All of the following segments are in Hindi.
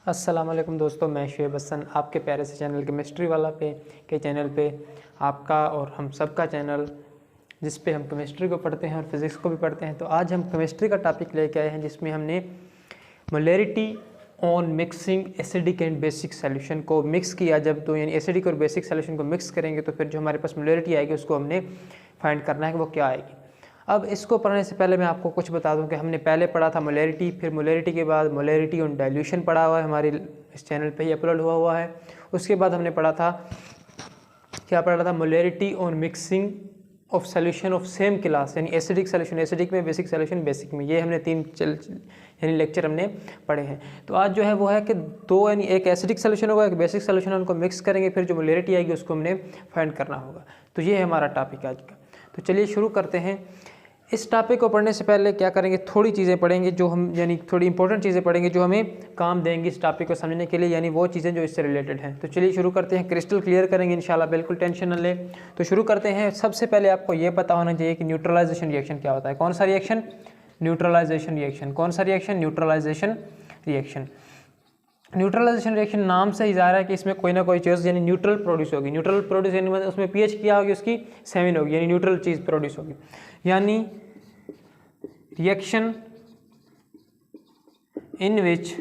अस्सलाम वालेकुम दोस्तों, मैं शुएब हसन आपके प्यारे से चैनल केमिस्ट्री वाला के चैनल पे आपका और हम सब का चैनल जिस पे हम केमिस्ट्री को पढ़ते हैं और फिज़िक्स को भी पढ़ते हैं। तो आज हम केमिस्ट्री का टॉपिक लेके आए हैं जिसमें हमने molarity on mixing acidic and basic solution को मिक्स किया। जब तो यानी एसिडिक और बेसिक सॉल्यूशन को मिक्स करेंगे तो फिर जो हमारे पास मोलैरिटी आएगी उसको हमने फाइंड करना है कि वो क्या आएगी। अब इसको पढ़ने से पहले मैं आपको कुछ बता दूं कि हमने पहले पढ़ा था मोलैरिटी, फिर मोलैरिटी के बाद मोलैरिटी ऑन डाइल्यूशन पढ़ा हुआ है, हमारे इस चैनल पे ही अपलोड हुआ है। उसके बाद हमने पढ़ा था molarity on mixing of solution of same class, यानी एसिडिक सोल्यूशन एसिडिक में, बेसिक सोल्यूशन बेसिक में। ये हमने यानी लेक्चर हमने पढ़े हैं। तो आज जो है वो है कि दो यानी एक एसिडिक सोल्यूशन होगा, एक बेसिक सोल्यूशन, उनको मिक्स करेंगे, फिर जो मोलैरिटी आएगी उसको हमने फाइंड करना होगा। तो ये है हमारा टॉपिक आज का। तो चलिए शुरू करते हैं। इस टॉपिक को पढ़ने से पहले क्या करेंगे, थोड़ी चीज़ें पढ़ेंगे जो हम यानी थोड़ी इंपॉर्टेंट चीज़ें पढ़ेंगे जो हमें काम देंगी इस टॉपिक को समझने के लिए, यानी वो चीज़ें जो इससे रिलेटेड हैं। तो चलिए शुरू करते हैं, क्रिस्टल क्लियर करेंगे इंशाल्लाह, बिल्कुल टेंशन न ले। तो शुरू करते हैं। सबसे पहले आपको ये पता होना चाहिए कि न्यूट्रलाइजेशन रिएक्शन क्या होता है। कौन सा रिएक्शन? Neutralisation reaction. कौन सा reaction? Neutralisation reaction. Neutralisation reaction नाम से ही ज़ाहिर है कि इसमें कोई ना कोई चीज़ यानी न्यूट्रल प्रोड्यूस होगी। न्यूट्रल प्रोड्यूस यानी उसमें पीएच क्या होगी, उसकी 7 होगी, यानी न्यूट्रल चीज़ प्रोड्यूस होगी। यानी reaction in which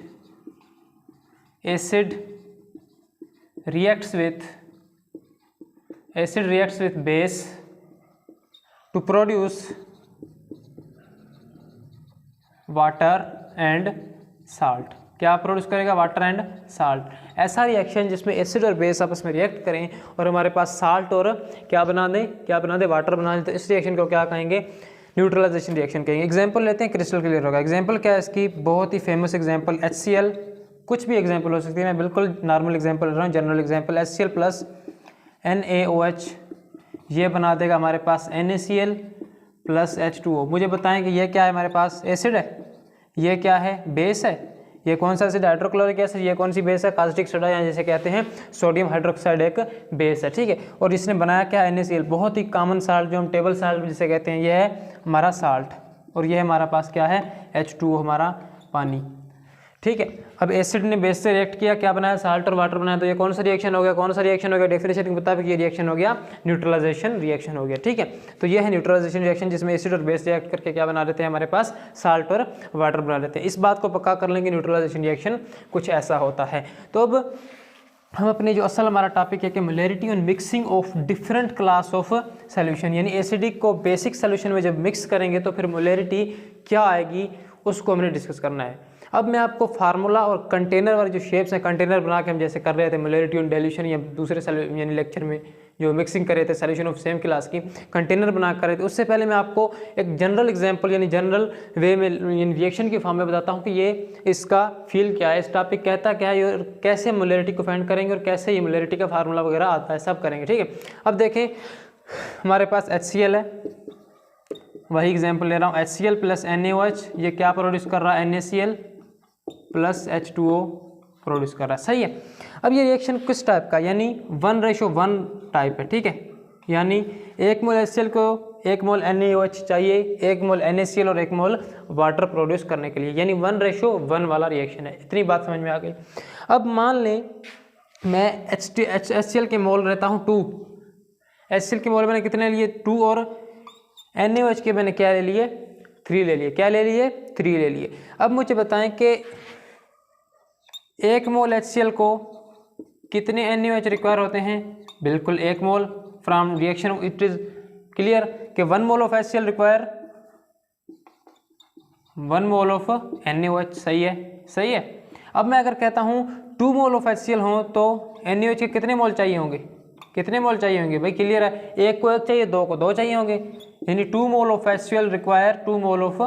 acid reacts with base to produce water and salt. क्या प्रोड्यूस करेगा? Water and salt. ऐसा रिएक्शन जिसमें एसिड और बेस आपस में रिएक्ट करें और हमारे पास साल्ट और क्या बना दे? वाटर बना दे। तो इस रिएक्शन को क्या कहेंगे? न्यूट्रलाइजेशन रिएक्शन कहेंगे। एग्जांपल लेते हैं, क्रिस्टल क्लियर होगा। एग्जांपल क्या है इसकी? बहुत ही फेमस एग्जांपल HCl, कुछ भी एग्जांपल हो सकती है, मैं बिल्कुल नॉर्मल एग्जांपल ले रहा हूँ, general example. HCl plus NaOH, ये बना देगा हमारे पास NaCl प्लस H2O। मुझे बताएं कि ये क्या है? हमारे पास एसिड है, ये क्या है? बेस है। ये कौन सा एसिड? Hydrochloric acid. ये कौन सी बेस है? कास्टिक सोडा, या जैसे कहते हैं सोडियम हाइड्रोक्साइड एक बेस है, ठीक है। और इसने बनाया क्या? NaCl, बहुत ही कॉमन साल्ट जो हम टेबल साल्ट जिसे कहते हैं, ये है हमारा साल्ट। और ये हमारा पास क्या है? H2O, हमारा पानी, ठीक है। अब एसिड ने बेस से रिएक्ट किया, क्या बनाया? साल्ट और वाटर बनाया। तो ये कौन सा रिएक्शन हो गया? कौन सा रिएक्शन हो गया? डेफिनेशन के मुताबिक ये रिएक्शन हो गया न्यूट्रलाइजेशन रिएक्शन हो गया, ठीक है। तो ये है न्यूट्रलाइजेशन रिएक्शन जिसमें एसिड और बेस रिएक्ट करके क्या बना लेते हैं? हमारे पास साल्ट और वाटर बना लेते हैं। इस बात को पक्का कर लेंगे, न्यूट्रलाइजेशन रिएक्शन कुछ ऐसा होता है। तो अब हम अपने जो असल हमारा टॉपिक है कि molarity on mixing of different class of solution, यानी एसिडिक को बेसिक सॉल्यूशन में जब मिक्स करेंगे तो फिर मोलैरिटी क्या आएगी उसको हमने डिस्कस करना है। अब मैं आपको फार्मूला और कंटेनर वाले जो शेप्स हैं, कंटेनर बना के हम जैसे कर रहे थे मोलैरिटी ऑन डाइल्यूशन या दूसरे यानी लेक्चर में जो मिक्सिंग कर रहे थे सॉल्यूशन ऑफ सेम क्लास की, कंटेनर बना कर रहे थे, उससे पहले मैं आपको एक जनरल एग्जांपल यानी जनरल वे में यानी रिएक्शन की फॉर्म में बताता हूँ कि ये इसका फील क्या है, इस टॉपिक कहता क्या है और कैसे मोलैरिटी को फाइंड करेंगे और कैसे ये मोलैरिटी का फार्मूला वगैरह आता है, सब करेंगे, ठीक है। अब देखें हमारे पास HCl है, वही एग्जाम्पल ले रहा हूँ। HCl प्लस NaOH, ये क्या प्रोड्यूस कर रहा है? NaCl प्लस H2O प्रोड्यूस कर रहा है, सही है। अब ये रिएक्शन किस टाइप का, यानी 1:1 टाइप है, ठीक है। यानी 1 मोल HCl को 1 मोल NaOH चाहिए, 1 मोल NaCl और 1 मोल वाटर प्रोड्यूस करने के लिए, यानी 1:1 वाला रिएक्शन है। इतनी बात समझ में आ गई। अब मान लें मैं HCl के मोल रहता हूँ 2, HCl के मोल मैंने कितने लिए? 2, और NaOH के मैंने क्या ले लिए? 3 ले लिए। क्या ले लिए? 3 ले लिए। अब मुझे बताएं कि 1 मोल HCl को कितने NaOH रिक्वायर होते हैं? बिल्कुल 1 mole. From reaction it is clear कि 1 mole of HCl require 1 mole of NaOH, सही है, सही है। अब मैं अगर कहता हूँ 2 मोल ऑफ HCl हो तो NaOH के कितने मोल चाहिए होंगे? कितने मोल चाहिए होंगे भाई? क्लियर है, 1 को 1 चाहिए, 2 को 2 चाहिए होंगे, यानी 2 मोल of HCl require 2 mole of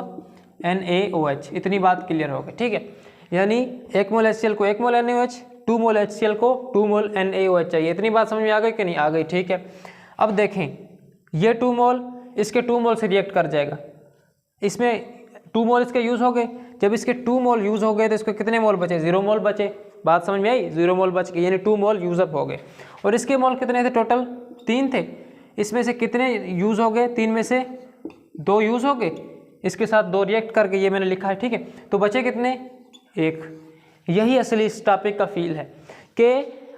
NaOH। इतनी बात क्लियर हो गई, ठीक है। यानी 1 मोल HCl को 1 मोल NaOH, 2 मोल HCl को 2 मोल NaOH चाहिए। इतनी बात समझ में आ गई कि नहीं? आ गई, ठीक है। अब देखें ये 2 मोल इसके 2 मोल से रिएक्ट कर जाएगा, इसमें 2 मोल इसके यूज़ हो गए। जब इसके 2 मोल यूज़ हो गए तो इसको कितने मोल बचे? 0 मोल बचे। बात समझ में आई? 0 मोल बच गए, यानी 2 मोल यूज़अप हो गए। और इसके मोल कितने थे? टोटल 3 थे। इसमें से कितने यूज़ हो गए? 3 में से 2 यूज़ हो गए, इसके साथ 2 रिएक्ट करके ये मैंने लिखा है, ठीक है। तो बचे कितने? 1। यही असली इस टॉपिक का फील है कि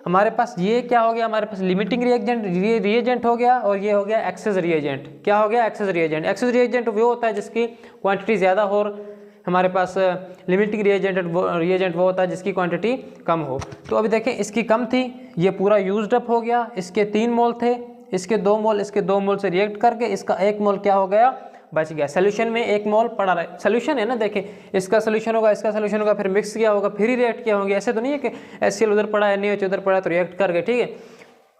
हमारे पास ये क्या हो गया, हमारे पास लिमिटिंग रिएजेंट हो गया और ये हो गया एक्सेस रिएजेंट। क्या हो गया? Access reagent. एक्सेस रिएजेंट वो होता है जिसकी क्वांटिटी ज़्यादा हो, और हमारे पास लिमिटिंग रिएजेंट वो होता है जिसकी क्वांटिटी कम हो। तो अभी देखें इसकी कम थी, ये पूरा यूज्ड अप हो गया, इसके 3 मोल थे, इसके 2 मोल, इसके 2 मोल से रिएक्ट करके इसका 1 मोल क्या हो गया? बच गया। सोल्यूशन में 1 मोल पड़ा रहा, सोल्यूशन है ना, देखें इसका सोल्यूशन होगा, इसका सोल्यूशन होगा, फिर मिक्स किया होगा, फिर ही रिएक्ट किया होंगे। ऐसे तो नहीं है कि HCl उधर पड़ा है, NaOH उधर पड़ा तो रिएक्ट कर गए, ठीक है,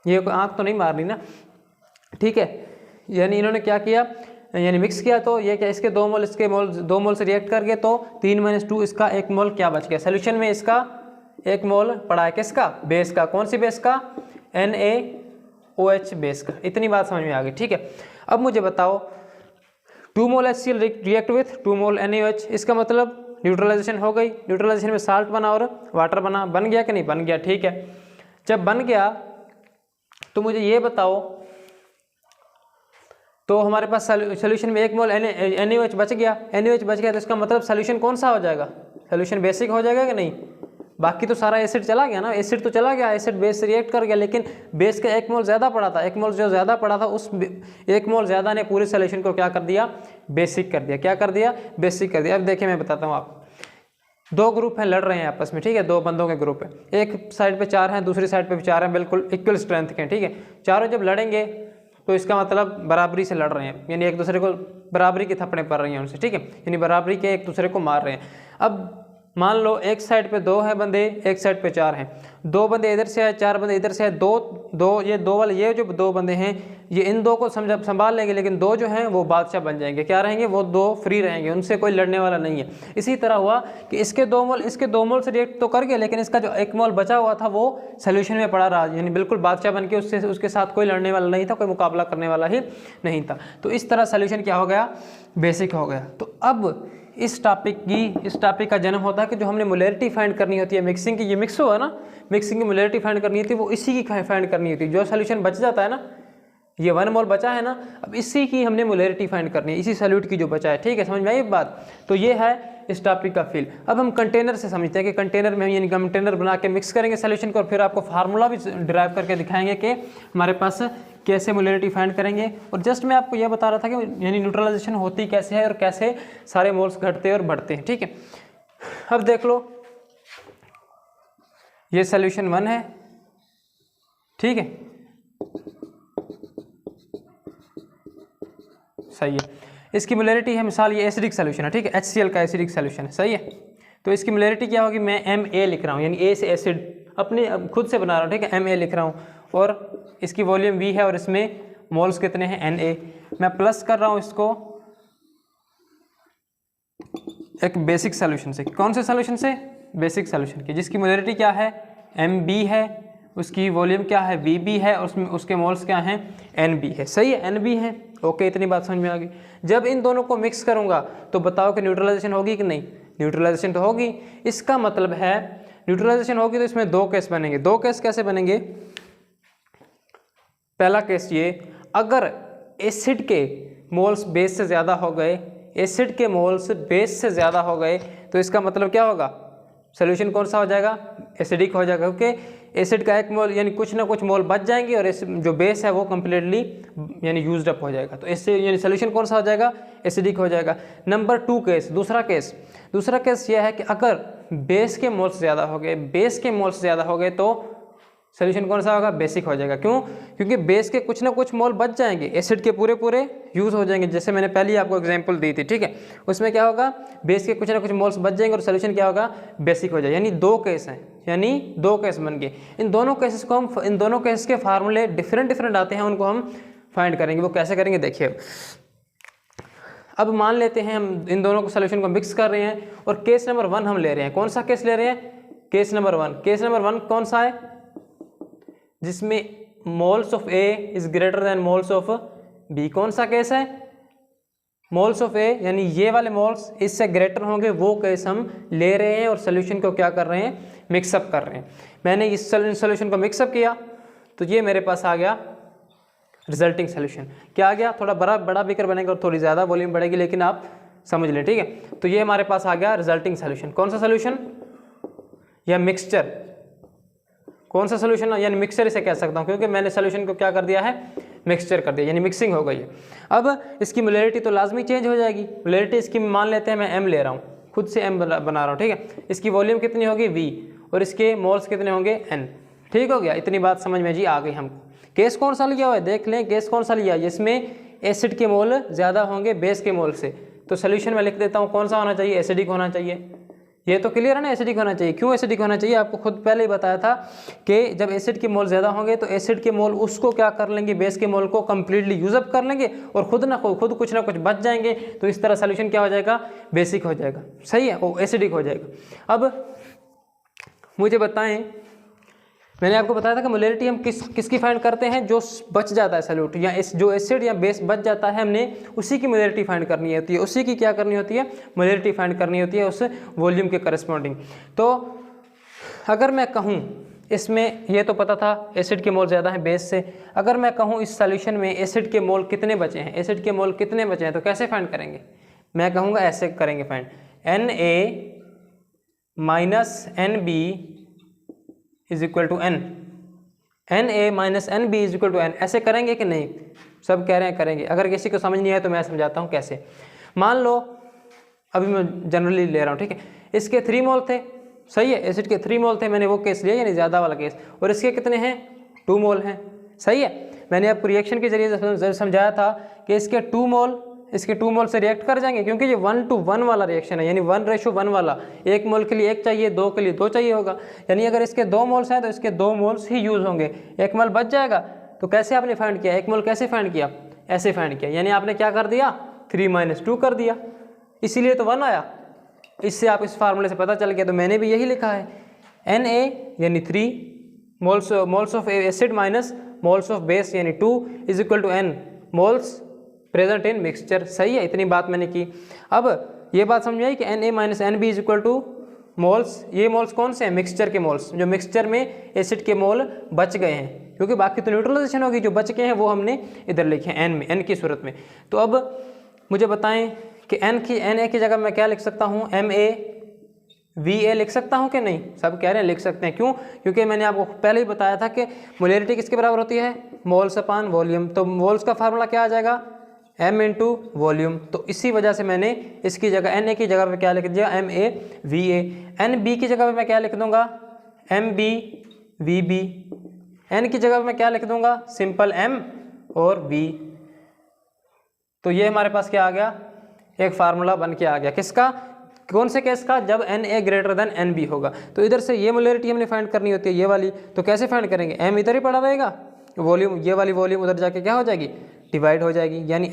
ये कोई आँख तो नहीं मारनी ना, ठीक है। यानी इन्होंने क्या किया, यानी मिक्स किया, तो ये क्या, इसके 2 मोल, इसके मोल 2 मोल से रिएक्ट कर गए, तो 3 - 2 इसका 1 मोल क्या बच गया? सोल्यूशन में इसका 1 मोल पड़ा है, किसका? बेस का। कौन सी बेस का? NaOH बेस का। इतनी बात समझ में आ गई, ठीक है। अब मुझे बताओ 2 मोल HCl react with 2 mole NaOH, इसका मतलब न्यूट्रलाइजेशन हो गई। न्यूट्रलाइजेशन में साल्ट बना और वाटर बना, बन गया कि नहीं? बन गया, ठीक है। जब बन गया तो मुझे ये बताओ, तो हमारे पास सोल्यूशन में 1 मोल NaOH बच गया, NaOH बच गया, तो इसका मतलब सोल्यूशन कौन सा हो जाएगा? सोल्यूशन बेसिक हो जाएगा कि नहीं? बाकी तो सारा एसिड चला गया ना, एसिड तो चला गया, एसिड बेस से रिएक्ट कर गया, लेकिन बेस का 1 मोल ज़्यादा पड़ा था। 1 मोल जो ज़्यादा पड़ा था, उस 1 मोल ज़्यादा ने पूरे सोल्यूशन को क्या कर दिया? बेसिक कर दिया। क्या कर दिया? बेसिक कर दिया। अब देखिए मैं बताता हूँ आपको, 2 ग्रुप हैं, लड़ रहे हैं आपस में, ठीक है, 2 बंदों के ग्रुप है, एक साइड पे 4 हैं, दूसरी साइड पे भी 4 हैं, बिल्कुल इक्वल स्ट्रेंथ के, ठीक है। चारों जब लड़ेंगे तो इसका मतलब बराबरी से लड़ रहे हैं, यानी एक दूसरे को बराबरी की थप्पड़ें पड़ रही हैं उनसे, ठीक है, यानी बराबरी के एक दूसरे को मार रहे हैं। अब मान लो एक साइड पे 2 हैं बंदे, एक साइड पे 4 हैं, 2 बंदे इधर से आए, 4 बंदे इधर से आए, ये 2 वाले, ये जो 2 बंदे हैं ये इन 2 को संभाल लेंगे, लेकिन 2 जो हैं वो बादशाह बन जाएंगे। क्या रहेंगे? वो 2 फ्री रहेंगे, उनसे कोई लड़ने वाला नहीं है। इसी तरह हुआ कि इसके 2 मोल से रिएक्ट तो कर गए, लेकिन इसका जो 1 मोल बचा हुआ था वो सोल्यूशन में पड़ा रहा, यानी बिल्कुल बादशाह बन के उसके साथ कोई लड़ने वाला नहीं था, कोई मुकाबला करने वाला ही नहीं था। तो इस तरह सोल्यूशन क्या हो गया? बेसिक हो गया। तो अब इस टॉपिक का जन्म होता है कि जो हमने मोलैरिटी फाइंड करनी होती है मिक्सिंग की, ये मिक्स हुआ ना, मिक्सिंग की मोलैरिटी फाइंड करनी होती है, वो इसी की फाइंड करनी होती है। जो सोल्यूशन बच जाता है ना, ये 1 मोल बचा है ना, अब इसी की हमने मोलैरिटी फाइंड करनी है, इसी सॉल्यूट की जो बचा है, ठीक है, समझ में आई बात? तो ये है इस टॉपिक का फील। अब हम कंटेनर से समझते हैं कि कंटेनर में हम यानी कंटेनर बना के मिक्स करेंगे सोल्यूशन को, और फिर आपको फार्मूला भी डिराइव करके दिखाएंगे कि हमारे पास कैसे मोलैरिटी फाइंड करेंगे। और जस्ट मैं आपको यह बता रहा था कि यानी न्यूट्रलाइजेशन होती कैसे है और कैसे सारे मोल्स घटते और बढ़ते हैं, ठीक है। अब देख लो, ये सोल्यूशन 1 है, ठीक है, सही है। इसकी मोलैरिटी है, मिसाल ये एसिडिक सोल्यूशन है, ठीक है, HCl का एसिडिक सोल्यूशन है, सही है। तो इसकी मोलैरिटी क्या होगी? मैं Ma लिख रहा हूँ, यानी A से एसिड अपने खुद से बना रहा हूँ, ठीक है, Ma लिख रहा हूँ, और इसकी वॉल्यूम V है और इसमें मोल्स कितने हैं? Na। मैं प्लस कर रहा हूँ इसको एक बेसिक सोल्यूशन से। कौन से सोल्यूशन से? बेसिक सोल्यूशन की, जिसकी मोलैरिटी क्या है? Mb है, उसकी वॉल्यूम क्या है? Vb है, और उसमें उसके मोल्स क्या हैं? Nb है, सही है, Nb है। ओके, इतनी बात समझ में आ गई। जब इन दोनों को मिक्स करूंगा तो बताओ कि न्यूट्रलाइजेशन होगी कि नहीं? न्यूट्रलाइजेशन तो होगी। इसका मतलब है न्यूट्रलाइजेशन होगी तो इसमें 2 केस बनेंगे। 2 केस कैसे बनेंगे? पहला केस ये, अगर एसिड के मोल्स बेस से ज़्यादा हो गए, एसिड के मोल्स बेस से ज़्यादा हो गए, तो इसका मतलब क्या होगा? सोल्यूशन कौन सा हो जाएगा? एसिडिक हो जाएगा, क्योंकि एसिड का 1 मोल यानी कुछ ना कुछ मोल बच जाएंगे और जो बेस है वो कम्प्लीटली यानी यूज्ड अप हो जाएगा। तो इससे यानी सोल्यूशन कौन सा हो जाएगा? एसिडिक हो जाएगा। नंबर 2 केस, दूसरा केस यह है कि अगर बेस के मोल्स ज़्यादा हो गए तो सोल्यूशन कौन सा होगा? बेसिक हो जाएगा। क्यों? क्योंकि बेस के कुछ ना कुछ मोल बच जाएंगे, एसिड के पूरे यूज़ हो जाएंगे, जैसे मैंने पहले ही आपको एग्जांपल दी थी, ठीक है। उसमें क्या होगा? बेस के कुछ ना कुछ मोल्स बच जाएंगे और सोल्यूशन क्या होगा? बेसिक हो जाएगा। यानी 2 केस हैं, यानी 2 केस बन गए। इन दोनों केस के फार्मूले डिफरेंट आते हैं, उनको हम फाइंड करेंगे। वो कैसे करेंगे देखिए। अब मान लेते हैं हम इन दोनों को सोल्यूशन को मिक्स कर रहे हैं और केस नंबर 1 हम ले रहे हैं। कौन सा केस ले रहे हैं? Case number 1। केस नंबर 1 कौन सा है? जिसमें moles of A is greater then moles of B। कौन सा केस है? मोल्स ऑफ A यानी ये वाले मोल्स इससे ग्रेटर होंगे, वो केस हम ले रहे हैं और सोल्यूशन को क्या कर रहे हैं? मिक्सअप कर रहे हैं। मैंने इस सोल्यूशन को मिक्सअप किया तो ये मेरे पास आ गया रिजल्टिंग सोल्यूशन। क्या आ गया? थोड़ा बड़ा बीकर बनेगा और थोड़ी ज़्यादा वॉल्यूम बढ़ेगी, लेकिन आप समझ लें, ठीक है। तो ये हमारे पास आ गया रिजल्टिंग सोल्यूशन। कौन सा सोल्यूशन? या मिक्सचर, कौन सा सोल्यूशन, यानी मिक्सचर इसे कह सकता हूँ क्योंकि मैंने सोल्यूशन को क्या कर दिया है, मिक्सचर कर दिया, यानी मिक्सिंग हो गई है। अब इसकी मोलैरिटी तो लाजमी चेंज हो जाएगी। मोलैरिटी इसकी मान लेते हैं मैं m ले रहा हूँ, खुद से m बना रहा हूँ, ठीक है। इसकी वॉल्यूम कितनी होगी v और इसके मोल्स कितने होंगे n। ठीक हो गया, इतनी बात समझ में जी आ गई हमको। केस कौन सा लिया हुआ है, देख लें केस कौन सा लिया है, जिसमें एसिड के मोल ज़्यादा होंगे बेस के मोल से। तो सोल्यूशन में लिख देता हूँ कौन सा होना चाहिए, एसिडिक होना चाहिए। ये तो क्लियर है ना, एसिडिक होना चाहिए। क्यों एसिडिक होना चाहिए, आपको खुद पहले ही बताया था कि जब एसिड के मोल ज़्यादा होंगे तो एसिड के मोल उसको क्या कर लेंगे, बेस के मोल को कंप्लीटली यूजअप कर लेंगे और खुद कुछ ना कुछ बच जाएंगे। तो इस तरह सोल्यूशन क्या हो जाएगा, बेसिक हो जाएगा, सही है, वो एसिडिक हो जाएगा। अब मुझे बताएं, मैंने आपको बताया था कि मोलैरिटी हम किसकी फाइंड करते हैं, जो बच जाता है सॉल्यूट, या जो एसिड या बेस बच जाता है हमने उसी की मोलैरिटी फाइंड करनी होती है, उसी की क्या करनी होती है, मोलैरिटी फाइंड करनी होती है उस वॉल्यूम के करस्पॉन्डिंग। तो अगर मैं कहूँ इसमें, ये तो पता था एसिड के मोल ज़्यादा हैं बेस से, अगर मैं कहूँ इस सॉल्यूशन में एसिड के मोल कितने बचे हैं, एसिड के मोल कितने बचे हैं, तो कैसे फाइंड करेंगे, मैं कहूँगा ऐसे करेंगे find, Na minus NB is equal to n, Na minus NB is equal to n। ऐसे करेंगे कि नहीं, सब कह रहे हैं करेंगे। अगर किसी को समझ नहीं आया तो मैं समझाता हूँ कैसे। मान लो अभी मैं जनरली ले रहा हूँ, ठीक है, इसके 3 मोल थे, सही है, एसिड के 3 मोल थे, मैंने वो केस लिया यानी ज़्यादा वाला केस, और इसके कितने हैं, 2 मोल हैं, सही है। मैंने आपको रिएक्शन के जरिए समझाया था कि इसके 2 मोल से रिएक्ट कर जाएंगे, क्योंकि ये 1:1 वाला रिएक्शन है, यानी 1:1 वाला, 1 मोल के लिए 1 चाहिए, 2 के लिए 2 चाहिए होगा, यानी अगर इसके 2 मोल्स हैं तो इसके 2 मोल्स ही यूज़ होंगे, 1 मोल बच जाएगा। तो कैसे आपने फाइंड किया, 1 मोल कैसे फाइंड किया, ऐसे फाइंड किया, यानी आपने क्या कर दिया, 3 - 2 कर दिया, इसीलिए तो 1 आया। इससे आप इस फार्मूले से पता चल गया, तो मैंने भी यही लिखा है, Na यानी 3 moles of acid minus moles of base यानी 2 is equal to n moles present in mixture, सही है, इतनी बात मैंने की। अब ये बात समझ में आई कि Na minus NB is equal two moles, ये मोल्स कौन से हैं, मिक्सचर के मोल्स, जो मिक्सचर में एसिड के मोल बच गए हैं, क्योंकि बाकी तो न्यूट्रलाइजेशन होगी, जो बच गए हैं वो हमने इधर लिखे हैं n में, n की सूरत में। तो अब मुझे बताएं कि Na की जगह मैं क्या लिख सकता हूँ, MaVa लिख सकता हूँ कि नहीं, सब कह रहे हैं लिख सकते हैं। क्यों, क्योंकि मैंने आपको पहले ही बताया था कि मोलैरिटी किसके बराबर होती है, मोल्स अपान वॉल्यूम। तो मोल्स का फार्मूला क्या आ जाएगा, m इंटू वॉल्यूम। तो इसी वजह से मैंने इसकी जगह Na की जगह पे क्या लिख दिया, MaVa। NB की जगह पे मैं क्या लिख दूंगा, MbVb। N की जगह पे मैं क्या लिख दूंगा, सिंपल M और V। तो ये हमारे पास क्या आ गया, एक फार्मूला बन के आ गया, किसका, कौन से केस का, जब Na ग्रेटर देन NB होगा। तो इधर से ये मोलैरिटी हमने फाइंड करनी होती है, ये वाली, तो कैसे फाइंड करेंगे, M इधर ही पड़ा रहेगा, वॉल्यूम, ये वाली वॉल्यूम उधर जाके क्या हो जाएगी, डिवाइड हो जाएगी, यानी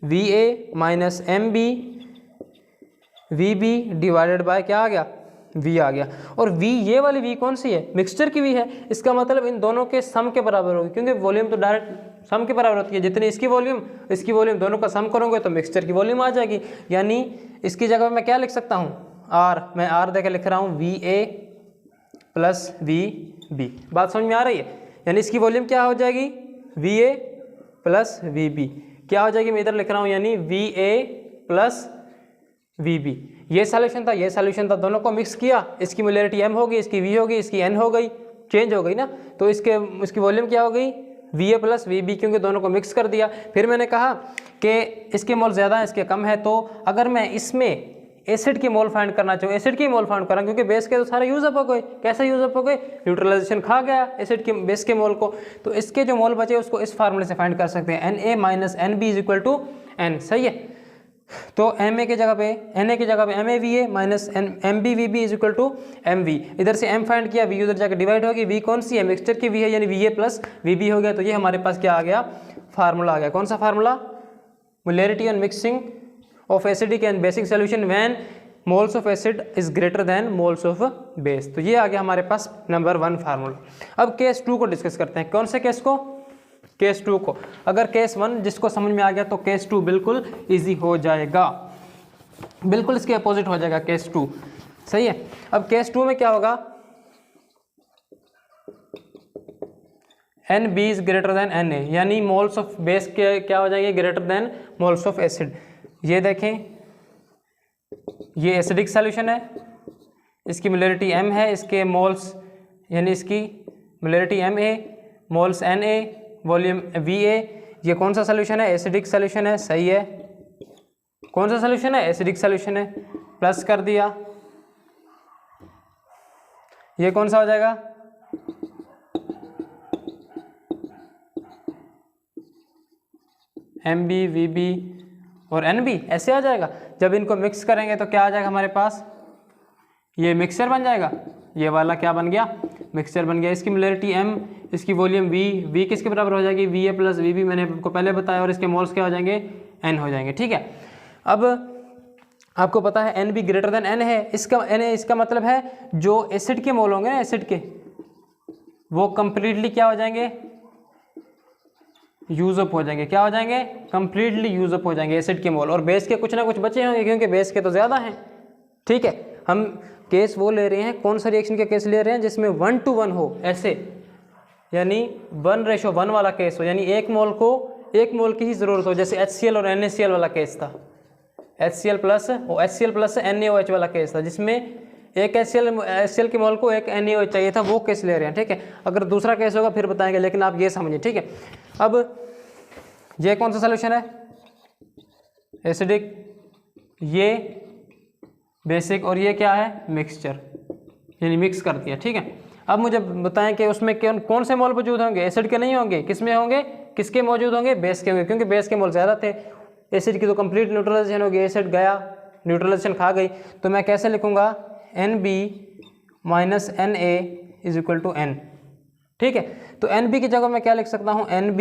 MaVa minus MbVb divided by क्या आ गया, V आ गया। और V, ये वाली V कौन सी है, मिक्सचर की V है, इसका मतलब इन दोनों के सम के बराबर होगी, क्योंकि वॉल्यूम तो डायरेक्ट सम के बराबर होती है, जितनी इसकी वॉल्यूम दोनों का सम करोगे तो मिक्सचर की वॉल्यूम आ जाएगी। यानी इसकी जगह मैं क्या लिख सकता हूँ, R, मैं R देकर लिख रहा हूँ Va प्लस Vb। बात समझ में आ रही है, यानी इसकी वॉल्यूम क्या हो जाएगी, Va प्लस Vb, क्या हो जाएगी, मैं इधर लिख रहा हूँ, यानी Va प्लस Vb। ये सॉल्यूशन था, ये सॉल्यूशन था, दोनों को मिक्स किया, इसकी मोलैरिटी M होगी, इसकी V होगी, इसकी N हो गई, चेंज हो गई ना, तो इसकी वॉल्यूम क्या हो गई, Va प्लस Vb, क्योंकि दोनों को मिक्स कर दिया। फिर मैंने कहा कि इसके मोल ज़्यादा है, इसके कम है, तो अगर मैं इसमें एसिड के मोल फाइंड करना चाहूँ, एसिड के मोल फाइंड करा, क्योंकि बेस के तो सारे यूज अप हो गए, कैसे यूज अप हो गए, न्यूट्रलाइजेशन खा गया एसिड के बेस के मोल को, तो इसके जो मोल बचे उसको इस फार्मूले से फाइंड कर सकते हैं, Na minus NB is equal to N, सही है। तो Na की जगह पे MaVa minus MbVb is equal to MV, इधर से M फाइंड किया, V उधर जाकर डिवाइड होगी, V कौन सी है, मिक्सचर की V है, यानी Va प्लस Vb हो गया। तो ये हमारे पास क्या आ गया, फार्मूला आ गया, कौन सा formula, molarity and mixing of acidic and basic solution when moles of acid is greater then moles of base. तो ये आ गया हमारे पास नंबर 1 फार्मूला। अब केस 2 को डिस्कस करते हैं, कौन से केस को, केस 2 को। अगर केस 1 जिसको समझ में आ गया तो केस 2 बिल्कुल इजी हो जाएगा, बिल्कुल इसके अपोजिट हो जाएगा केस 2, सही है। अब केस 2 में क्या होगा, NB is greater then Na, यानी मोल्स ऑफ बेस के क्या हो जाएंगे, greater than moles of acid. ये देखें, ये एसिडिक सॉल्यूशन है, इसकी मोलैरिटी m है, इसके मोल्स यानी इसकी molarity Ma, moles Na, volume Va। ये कौन सा सोल्यूशन है? एसिडिक सोल्यूशन है, सही है। कौन सा सोल्यूशन है? एसिडिक सोल्यूशन है। प्लस कर दिया, ये कौन सा हो जाएगा? Mb, Vb और Nb, ऐसे आ जाएगा। जब इनको मिक्स करेंगे तो क्या आ जाएगा हमारे पास? ये मिक्सचर बन जाएगा। ये वाला क्या बन गया? मिक्सचर बन गया। इसकी मोलैरिटी m, इसकी वॉल्यूम v किसके बराबर हो जाएगी? Va प्लस Vb, मैंने आपको पहले बताया, और इसके मोल्स क्या हो जाएंगे? n हो जाएंगे। ठीक है, अब आपको पता है Nb ग्रेटर देन n है। इसका मतलब है जो एसिड के मोल होंगे ना, एसिड के, वो कंप्लीटली क्या हो जाएंगे? यूज अप हो जाएंगे। क्या हो जाएंगे? कंप्लीटली यूज अप हो जाएंगे एसिड के मोल, और बेस के कुछ ना कुछ बचे होंगे, क्योंकि बेस के तो ज़्यादा हैं। ठीक है, हम केस वो ले रहे हैं, कौन सा रिएक्शन के केस ले रहे हैं? जिसमें 1:1 हो, ऐसे, यानी 1:1 वाला केस हो, यानी एक मोल की ही ज़रूरत हो, जैसे HCl और NaCl वाला केस था, HCl प्लस NaOH वाला केस था, जिसमें एक HCl के मोल को एक NaOH चाहिए था, वो केस ले रहे हैं। ठीक है, अगर दूसरा केस होगा फिर बताएंगे, लेकिन आप ये समझिए। ठीक है, अब ये कौन सा सोल्यूशन है? एसिडिक, ये बेसिक, और ये क्या है? मिक्सचर, यानी मिक्स कर दिया। ठीक है, अब मुझे बताएं कि उसमें कौन से मोल मौजूद होंगे? एसिड के नहीं होंगे, किसमें होंगे? किसके मौजूद होंगे? बेस के होंगे, क्योंकि बेस के मोल ज़्यादा थे। एसिड की तो कंप्लीट न्यूट्रलाइजेशन होगी, एसिड गया, न्यूट्रलाइजेशन खा गई, तो मैं कैसे लिखूंगा? Nb minus Na is equal to n। ठीक है, तो Nb की जगह मैं क्या लिख सकता हूँ? Mb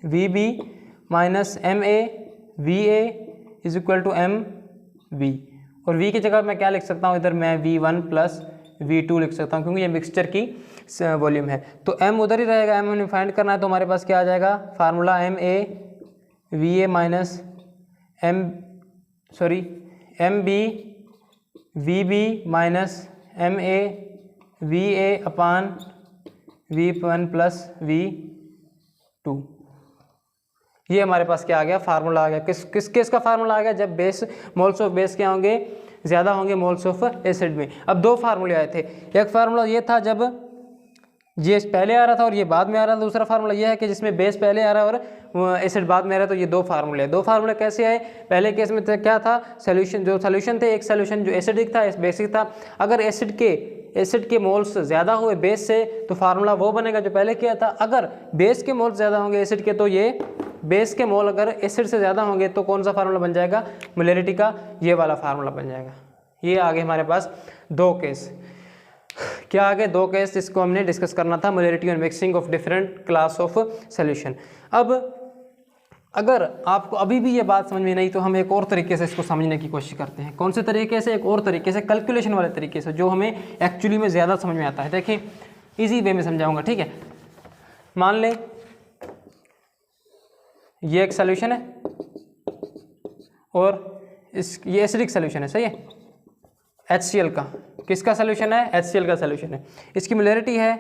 Vb minus Ma Va is equal to Mv, और V की जगह मैं क्या लिख सकता हूँ? इधर मैं V1 प्लस V2 लिख सकता हूँ, क्योंकि ये मिक्सचर की वॉल्यूम है। तो M उधर ही रहेगा, M हमें फाइंड करना है, तो हमारे पास क्या आ जाएगा? Formula Ma Va minus Mb Vb minus Ma Va अपान V1 प्लस V2। ये हमारे पास क्या आ गया? फार्मूला आ गया। किस केस का फार्मूला आ गया? जब मोल्स ऑफ बेस क्या होंगे? ज़्यादा होंगे मोल्स ऑफ एसिड में। अब दो फार्मूले आए थे, एक फार्मूला ये था जब ये पहले आ रहा था और ये बाद में आ रहा था, दूसरा फार्मूला ये है कि जिसमें बेस पहले आ रहा है और एसिड बाद में आ रहा है। तो ये दो फार्मूले कैसे आए? पहले केस में क्या था? सोल्यूशन थे, एक सोल्यूशन जो एसिडिक था, बेसिक था। अगर एसिड के मोल्स ज़्यादा हुए बेस से, तो फार्मूला वो बनेगा जो पहले किया था। अगर बेस के मोल्स ज़्यादा होंगे एसिड के, तो ये बेस के मोल अगर एसिड से ज़्यादा होंगे तो कौन सा फार्मूला बन जाएगा? मोलैरिटी का ये वाला फार्मूला बन जाएगा। ये आगे हमारे पास दो केस, क्या आगे? दो केस जिसको हमने डिस्कस करना था, मोलैरिटी और mixing of different class of solution. अब अगर आपको अभी भी ये बात समझ में नहीं, तो हम एक और तरीके से इसको समझने की कोशिश करते हैं। कौन से तरीके से? एक और तरीके से, कैलकुलेशन वाले तरीके से, जो हमें एक्चुअली में ज़्यादा समझ में आता है। देखिए, इजी वे में समझाऊंगा। ठीक है, मान लें ये एक सॉल्यूशन है और ये एसिडिक सॉल्यूशन है, सही है, HCl का। किसका सॉल्यूशन है? HCl का सॉल्यूशन है। इसकी मोलैरिटी है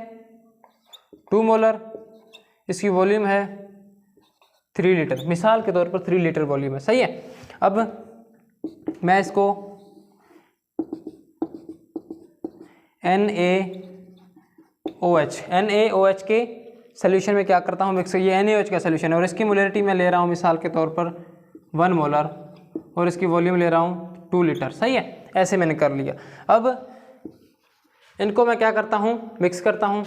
2 मोलर, इसकी वॉल्यूम है 3 लीटर, मिसाल के तौर पर 3 लीटर वॉल्यूम है, सही है। अब मैं इसको NaOH के सोल्यूशन में क्या करता हूँ? मिक्स। ये NaOH का सोल्यूशन है और इसकी मोलैरिटी मैं ले रहा हूँ मिसाल के तौर पर 1 मोलर, और इसकी वॉल्यूम ले रहा हूँ 2 लीटर, सही है। ऐसे मैंने कर लिया। अब इनको मैं क्या करता हूँ? मिक्स करता हूँ,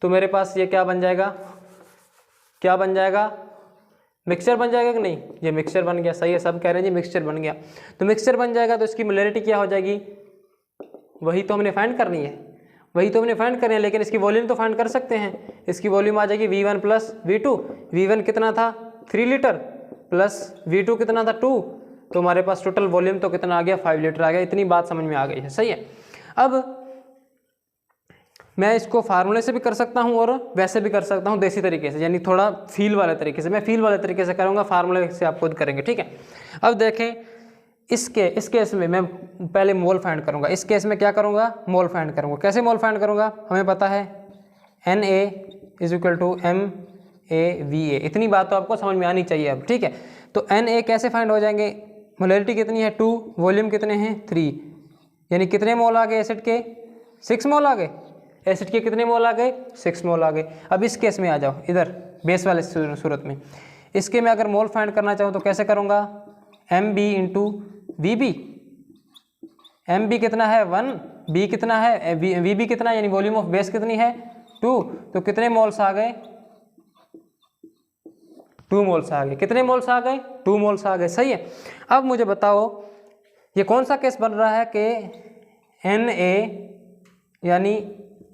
तो मेरे पास ये क्या बन जाएगा? क्या बन जाएगा? मिक्सचर बन जाएगा कि नहीं? ये मिक्सचर बन गया, सही है, सब कह रहे हैं जी मिक्सचर बन गया। तो मिक्सचर बन जाएगा तो इसकी मोलैरिटी क्या हो जाएगी? वही तो हमने फाइंड करनी है, लेकिन इसकी वॉल्यूम तो फाइंड कर सकते हैं। इसकी वॉल्यूम आ जाएगी V1 प्लस V2। V1 कितना था? 3 लीटर, प्लस V2 कितना था? 2। तो हमारे पास टोटल वॉल्यूम तो कितना आ गया? 5 लीटर आ गया। इतनी बात समझ में आ गई है, सही है। अब मैं इसको फार्मूले से भी कर सकता हूँ और वैसे भी कर सकता हूँ, देसी तरीके से, यानी थोड़ा फील वाले तरीके से। मैं फील वाले तरीके से करूँगा, फार्मूले से आप खुद करेंगे, ठीक है। अब देखें, इस केस में मैं पहले मोल फाइंड करूँगा। इस केस में क्या करूँगा? मोल फाइंड करूँगा। कैसे मोल फाइंड करूँगा? हमें पता है Na is equal to MaVa। इतनी बात तो आपको समझ में आनी चाहिए अब, ठीक है। तो Na कैसे फाइंड हो जाएंगे? मोलैरिटी कितनी है? 2, वॉल्यूम कितने हैं? 3। यानी कितने मोल आ गए एसिड के? 6 मोल आ गए। एसिड के कितने मोल आ गए? 6 मोल आ गए। अब इस केस में आ जाओ इधर बेस वाले सूरत में। इसके मैं अगर मोल फाइंड करना चाहूँ तो कैसे करूँगा? M B into V B. M B कितना है 1, बी कितना है वी बी कितना है, यानी वॉल्यूम ऑफ बेस कितनी है 2, तो कितने मोल्स आ गए? 2 मोल्स आ गए। कितने मोल्स आ गए? 2 मोल्स आ गए। सही है। अब मुझे बताओ ये कौन सा केस बन रहा है कि एन ए यानी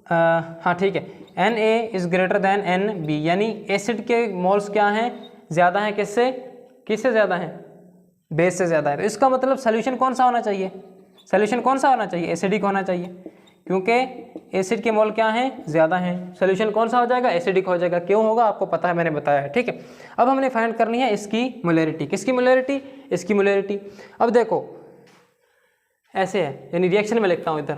हाँ ठीक है, N A is greater than N B, यानी एसिड के मोल्स क्या हैं? ज़्यादा हैं किससे? किससे ज़्यादा हैं? बेस से ज़्यादा है। तो इसका मतलब सोल्यूशन कौन सा होना चाहिए? सोल्यूशन कौन सा होना चाहिए? एसिडिक होना चाहिए, क्योंकि एसिड के मोल क्या हैं? ज़्यादा हैं। सोल्यूशन कौन सा हो जाएगा? एसिडिक हो जाएगा। क्यों होगा आपको पता है, मैंने बताया है। ठीक है। अब हमने फाइंड करनी है इसकी मोलैरिटी। किसकी मोलैरिटी? इसकी मोलैरिटी। अब देखो ऐसे है, यानी रिएक्शन में लिखता हूँ, इधर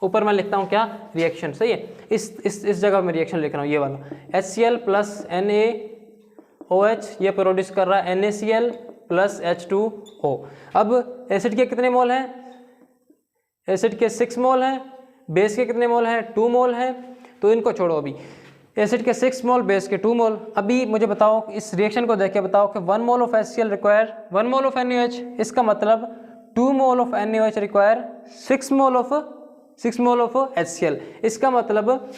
ऊपर मैं लिखता हूँ क्या? रिएक्शन। सही है। इस जगह मैं रिएक्शन लिख रहा हूँ, ये वाला HCl प्लस NaOH ये प्रोड्यूस कर रहा है NaCl प्लस H2O। अब एसिड के कितने मोल हैं? एसिड के 6 मोल हैं। बेस के कितने मोल हैं? 2 मोल हैं। तो इनको छोड़ो अभी, एसिड के 6 मोल, बेस के 2 मोल। अभी मुझे बताओ इस रिएक्शन को देख के बताओ कि 1 mole of HCl require 1 mole of NaOH। इसका मतलब 2 मोल of NaOH require 6 mole of HCl। इसका मतलब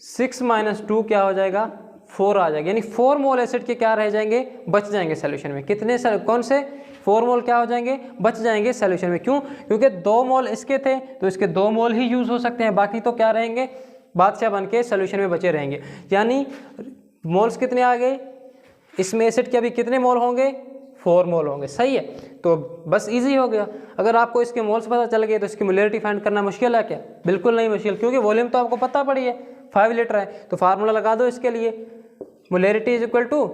6 - 2 क्या हो जाएगा? 4 आ जाएगा, यानी 4 मोल एसिड के क्या रह जाएंगे? बच जाएंगे सोल्यूशन में। कितने कौन से? 4 मोल क्या हो जाएंगे? बच जाएंगे सोल्यूशन में। क्यों? क्योंकि 2 मोल इसके थे तो इसके 2 मोल ही यूज हो सकते हैं, बाकी तो क्या रहेंगे? बादशाह बन के सोल्यूशन में बचे रहेंगे। यानी मोल्स कितने आ गए? इसमें एसिड के अभी कितने मोल होंगे? 4 मोल होंगे। सही है। तो बस इजी हो गया। अगर आपको इसके मोल्स पता चल गए तो इसकी मोलैरिटी फाइंड करना मुश्किल है क्या? बिल्कुल नहीं मुश्किल, क्योंकि वॉल्यूम तो आपको पता पड़ी है 5 लीटर है। तो फार्मूला लगा दो इसके लिए, molarity is equal two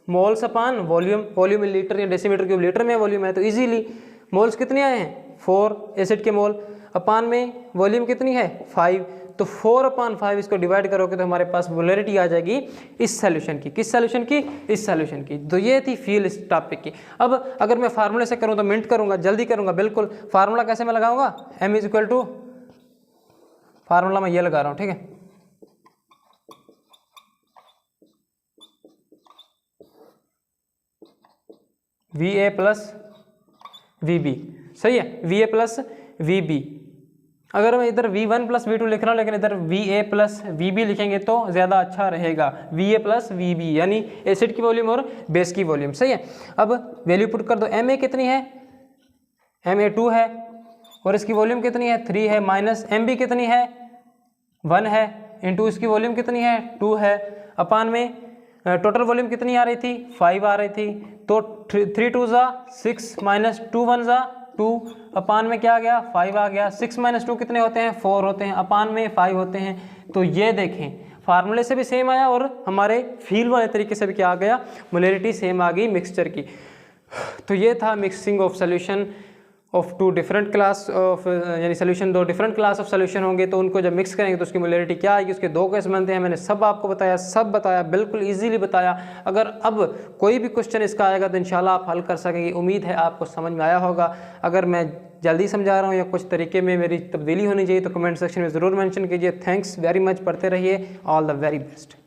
moles upon volume. Volume litre या डेसीमीटर क्यूब लीटर में वॉल्यूम है, तो इजीली मोल्स कितने आए हैं? 4 एसिड के मोल, अपान में वॉल्यूम कितनी है? 5। तो 4/5 इसको डिवाइड करोगे तो हमारे पास मोलैरिटी आ जाएगी इस सॉल्यूशन की। किस सॉल्यूशन की? इस सॉल्यूशन की। तो ये थी फील इस टॉपिक की। अब अगर मैं फार्मूले से करूँ तो मिनट करूँगा, जल्दी करूँगा बिल्कुल। फार्मूला कैसे मैं लगाऊंगा? M is equal to, formula मैं ये लगा रहा हूँ, ठीक है। VA plus VB। सही है, VA प्लस VB। अगर मैं इधर V1 प्लस V2 लिख रहा हूँ, लेकिन इधर VA प्लस VB लिखेंगे तो ज़्यादा अच्छा रहेगा। VA प्लस VB यानी एसिड की वॉल्यूम और बेस की वॉल्यूम। सही है। अब वैल्यू पुट कर दो। MA कितनी है? MA 2 है और इसकी वॉल्यूम कितनी है? 3 है। माइनस MB कितनी है? 1 है। इंटू इसकी वॉल्यूम कितनी है? 2 है। अपान में टोटल वॉल्यूम कितनी आ रही थी? 5 आ रही थी। तो 3 2 ज़ा 6 माइनस 2 1 ज़ा 2, अपान में क्या आ गया? 5 आ गया। 6 - 2 कितने होते हैं? 4 होते हैं। अपान में 5 होते हैं। तो ये देखें फार्मूले से भी सेम आया और हमारे फील वाले तरीके से भी क्या आ गया? मोलैरिटी सेम आ गई मिक्सचर की। तो ये था mixing of solution of 2 different class of, यानी solution 2 different class of solution होंगे, तो उनको जब मिक्स करेंगे तो उसकी मोलैरिटी क्या आएगी? उसके 2 केस बनते हैं। मैंने सब आपको बताया, सब बताया, बिल्कुल इजीली बताया। अगर अब कोई भी क्वेश्चन इसका आएगा तो इंशाल्लाह आप हल कर सकेंगे। उम्मीद है आपको समझ में आया होगा। अगर मैं जल्दी समझा रहा हूँ या कुछ तरीके में मेरी तब्दीली होनी चाहिए तो कमेंट सेक्शन में ज़रूर मेंशन कीजिए। Thanks very much. पढ़ते रहिए। All the very best.